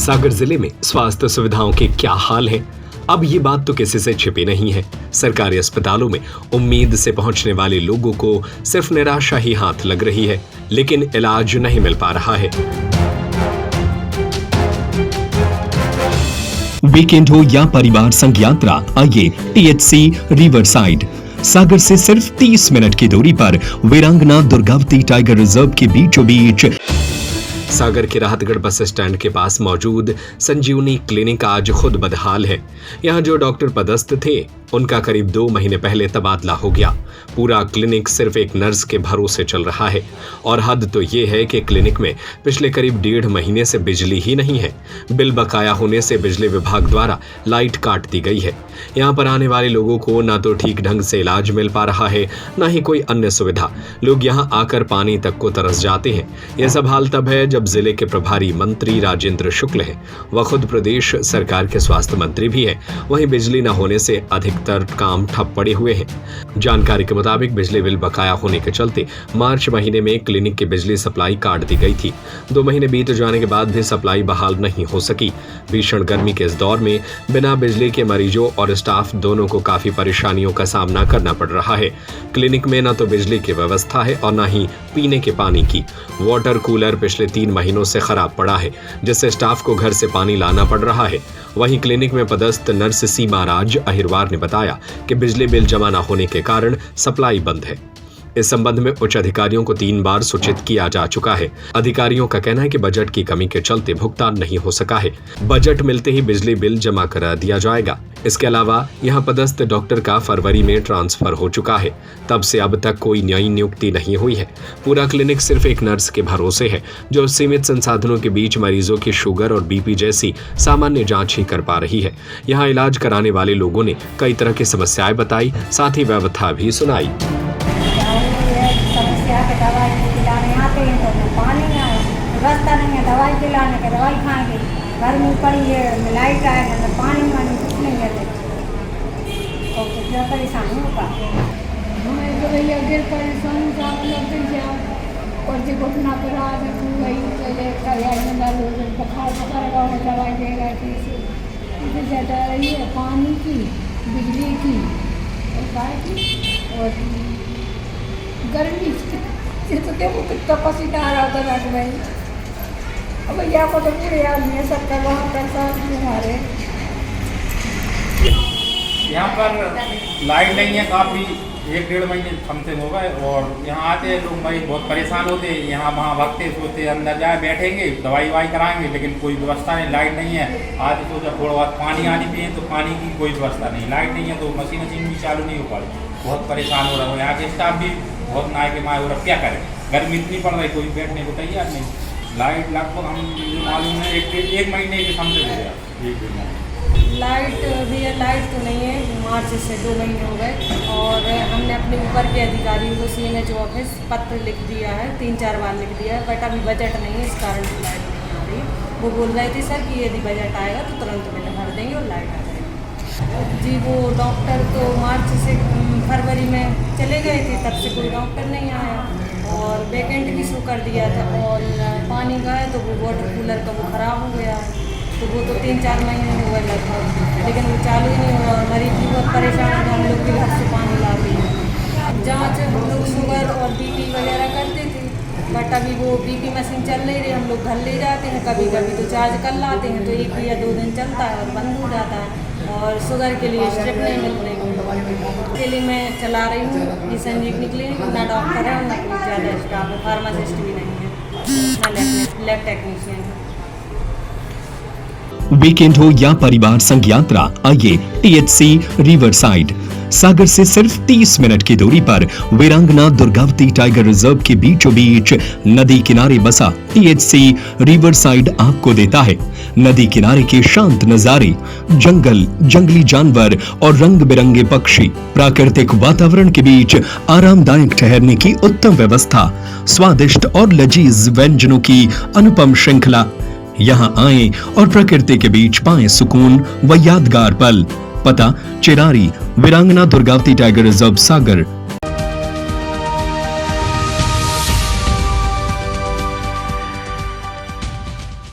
सागर जिले में स्वास्थ्य सुविधाओं के क्या हाल है। अब ये बात तो किसी से छिपी नहीं है। सरकारी अस्पतालों में उम्मीद से पहुंचने वाले लोगों को सिर्फ निराशा ही हाथ लग रही है, लेकिन इलाज नहीं मिल पा रहा है। वीकेंड हो या परिवार संग यात्रा, आइए टीएचसी रिवरसाइड। सागर से सिर्फ 30 मिनट की दूरी पर वीरांगना दुर्गावती टाइगर रिजर्व के बीचों बीच सागर के राहतगढ़ बस स्टैंड के पास मौजूद संजीवनी क्लिनिक आज खुद बदहाल है। यहाँ जो डॉक्टर पदस्थ थे उनका करीब 2 महीने पहले तबादला हो गया। पूरा क्लिनिक सिर्फ एक नर्स के भरोसे चल रहा है और हद तो ये है कि क्लिनिक में पिछले करीब 1.5 महीने से बिजली ही नहीं है। बिल बकाया होने से बिजली विभाग द्वारा लाइट काट दी गई है। यहाँ पर आने वाले लोगों को ना तो ठीक ढंग से इलाज मिल पा रहा है, ना ही कोई अन्य सुविधा। लोग यहाँ आकर पानी तक को तरस जाते हैं। यह सब हाल तब है जब जिले के प्रभारी मंत्री राजेंद्र शुक्ल हैं। वह खुद प्रदेश सरकार के स्वास्थ्य मंत्री भी है। वहीं बिजली न होने से अधिकतर काम ठप पड़े हुए हैं। जानकारी के मुताबिक बिजली बिल बकाया होने के चलते मार्च महीने में क्लिनिक की बिजली सप्लाई काट दी गई थी। 2 महीने बीत जाने के बाद भी सप्लाई बहाल नहीं हो सकी। भीषण गर्मी के इस दौर में बिना बिजली के मरीजों और स्टाफ दोनों को काफी परेशानियों का सामना करना पड़ रहा है। क्लिनिक में न तो बिजली की व्यवस्था है और न ही पीने के पानी की। वाटर कूलर पिछले 3 महीनों से खराब पड़ा है, जिससे स्टाफ को घर से पानी लाना पड़ रहा है। वहीं क्लिनिक में पदस्थ नर्स सीमा राज अहिरवार ने बताया कि बिजली बिल जमा न होने के कारण सप्लाई बंद है। इस संबंध में उच्च अधिकारियों को 3 बार सूचित किया जा चुका है। अधिकारियों का कहना है कि बजट की कमी के चलते भुगतान नहीं हो सका है। बजट मिलते ही बिजली बिल जमा करा दिया जाएगा। इसके अलावा यहां पदस्थ डॉक्टर का फरवरी में ट्रांसफर हो चुका है। तब से अब तक कोई नई नियुक्ति नहीं हुई है। पूरा क्लिनिक सिर्फ एक नर्स के भरोसे है, जो सीमित संसाधनों के बीच मरीजों की शुगर और बीपी जैसी सामान्य जांच ही कर पा रही है। यहाँ इलाज कराने वाले लोगों ने कई तरह की समस्याएं बताई, साथ ही व्यवस्था भी सुनाई। समस्या के दवाई दिलाने आते हैं तो पानी नहीं आया, रास्ता नहीं है दवाई दिलाने के, दवाई खाएंगे। गर्मी पड़ी है, लाइट आएगा तो पानी वानी कुछ नहीं है तो कितना परेशानी होगा। हमें तो भैया गिर परेशानी का लगते जाओ और जो घटना पर आज वही चले बुखार पकड़ेगा और दवाई देगा। इसे ज़्यादा रही है पानी की, बिजली की और गर्मी से तो देखो कितना पसीना आ रहा होता है भाई। अब भैया को तो पूरे आदमी है, सब का वहाँ पर सब हमारे यहाँ पर लाइट नहीं है। काफ़ी 1-1.5 महीने समथिंग हो गए और यहाँ आते हैं लोग भाई बहुत परेशान होते हैं। यहाँ वहाँ भागते सोचते अंदर जाए बैठेंगे दवाई वाई कराएंगे, लेकिन कोई व्यवस्था नहीं। लाइट नहीं है। आज सोचा थोड़ा बहुत पानी आनी पिए तो पानी की कोई व्यवस्था नहीं। लाइट नहीं है तो मशीन भी चालू नहीं हो पा रही। बहुत परेशान हो रहा हूँ। यहाँ के स्टाफ भी बहुत नाय के माए हो रहा, क्या करें। गर्मी इतनी पड़ रही, कोई बैठने को तैयार नहीं। लाइट लगभग हम जो मालूम है 1 महीने के समझ हो गया। 1-1.5 महीने लाइट भी है, लाइट तो नहीं है। मार्च से 2 महीने हो गए और हमने अपने ऊपर के अधिकारियों को CNH ऑफिस पत्र लिख दिया है, 3-4 बार लिख दिया है, बट अभी बजट नहीं है, इस कारण से लाइट नहीं आ रही है। वो बोल रहे थे सर कि यदि बजट आएगा तो तुरंत बिल भर देंगे और लाइट आ जाएगी। जी वो डॉक्टर तो मार्च से फरवरी में चले गए थे, तब से कोई डॉक्टर नहीं आया और वैकेंट भी शो कर दिया था। और पानी का है तो वो वाटर कूलर का वो ख़राब हो गया, तो वो तो 3-4 महीने हो गए लगभग, लेकिन वो चालू ही नहीं हुआ। मरीज भी बहुत परेशान है, हम लोग भी घर से पानी लाते हैं। जाँच हम लोग शुगर और BP वगैरह करते थे, बट अभी वो BP मशीन चल नहीं रही। हम लोग घर ले जाते हैं, कभी कभी तो चार्ज कर लाते हैं तो 1 या 2 दिन चलता है और बंद हो जाता है। और शुगर के लिए स्ट्रिप नहीं मिल रही। के लिए मैं चला रही हूँ ये संजीवनी क्लिनिक। ना डॉक्टर है ना कोई ज़्यादा स्टाफ है, फार्मासिस्ट भी नहीं है, ना लैब टेक्नीशियन है। वीकेंड हो या परिवार संग यात्रा, आइए टीएचसी रिवरसाइड। सागर से सिर्फ 30 मिनट की दूरी पर वीरांगना दुर्गावती टाइगर रिजर्व के बीचों बीच नदी किनारे बसा टीएचसी रिवरसाइड आपको देता है नदी किनारे के शांत नजारे, जंगल, जंगली जानवर और रंग बिरंगे पक्षी, प्राकृतिक वातावरण के बीच आरामदायक ठहरने की उत्तम व्यवस्था, स्वादिष्ट और लजीज व्यंजनों की अनुपम श्रृंखला। यहाँ आएं और प्रकृति के बीच पाएं सुकून व यादगार पल। पता चिरारी, वीरांगना दुर्गावती टाइगर रिजर्व, सागर।